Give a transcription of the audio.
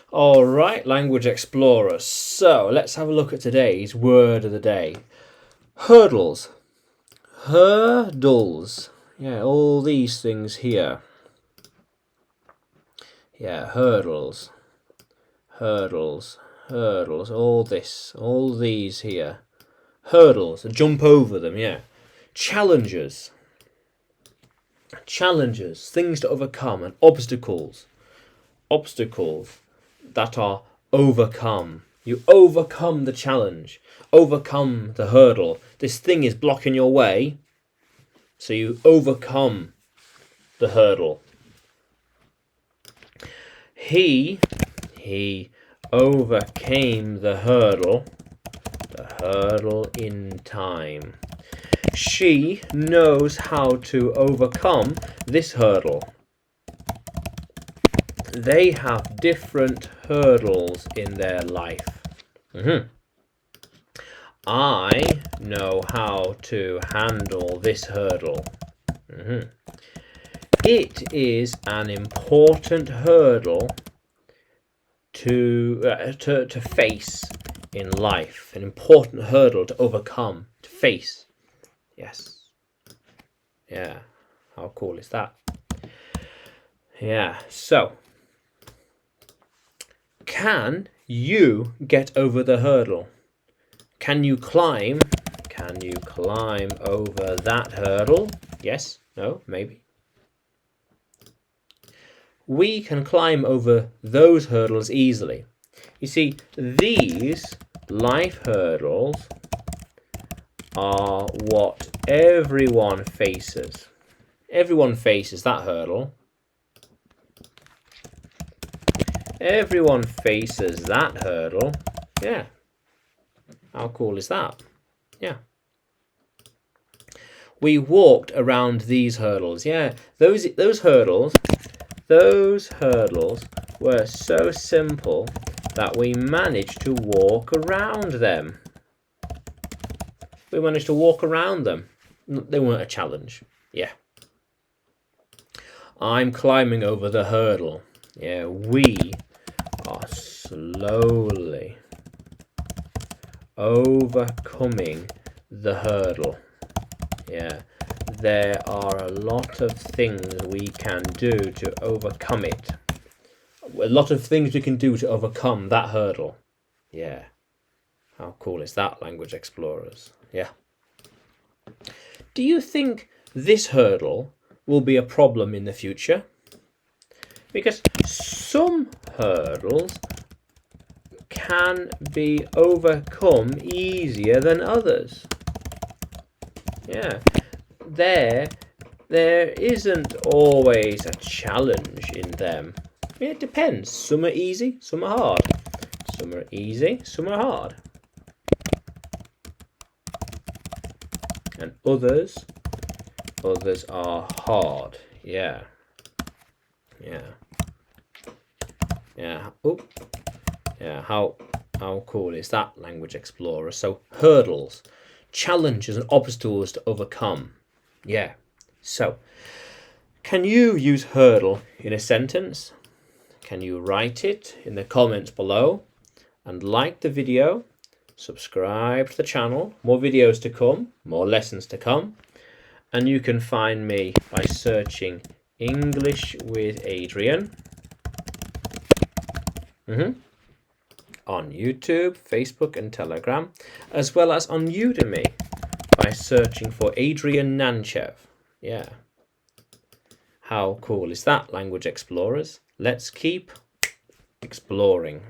All right, Language Explorer. So let's have a look at today's word of the day. Hurdles. Hurdles. Yeah, all these things here. Yeah, hurdles. Hurdles. Hurdles. All this. All these here. Hurdles. Jump over them, yeah. Challenges. Challenges. Things to overcome. And obstacles. Obstacles that are overcome. You overcome the challenge, overcome the hurdle. This thing is blocking your way, so you overcome the hurdle. He overcame the hurdle in time. She knows how to overcome this hurdle. They have different hurdles in their life. I know how to handle this hurdle. It is an important hurdle to face in life. An important hurdle to overcome, to face. Yes. Yeah. How cool is that? Yeah. So, can you get over the hurdle? Can you climb? Can you climb over that hurdle? Yes, no, maybe. We can climb over those hurdles easily. You see, these life hurdles are what everyone faces. Everyone faces that hurdle. Everyone faces that hurdle. Yeah. How cool is that? Yeah. We walked around these hurdles. Yeah. Those hurdles were so simple that we managed to walk around them. We managed to walk around them. They weren't a challenge. Yeah. I'm climbing over the hurdle. Yeah, we are slowly overcoming the hurdle. Yeah, there are a lot of things we can do to overcome it. A lot of things we can do to overcome that hurdle. Yeah. How cool is that, Language Explorers? Yeah. Do you think this hurdle will be a problem in the future? Because some hurdles can be overcome easier than others. Yeah, there isn't always a challenge in them. It depends. Some are easy, some are hard. Some are easy, some are hard. And others are hard. Yeah. Yeah. Yeah. Oh. Yeah. How cool is that, Language Explorer? So hurdles, challenges and obstacles to overcome. Yeah. So, can you use hurdle in a sentence? Can you write it in the comments below? And like the video, subscribe to the channel. More videos to come, more lessons to come. And you can find me by searching English with Adrian. On YouTube, Facebook and Telegram, as well as on Udemy by searching for Adrian Nanchev. Yeah. How cool is that, Language Explorers? Let's keep exploring.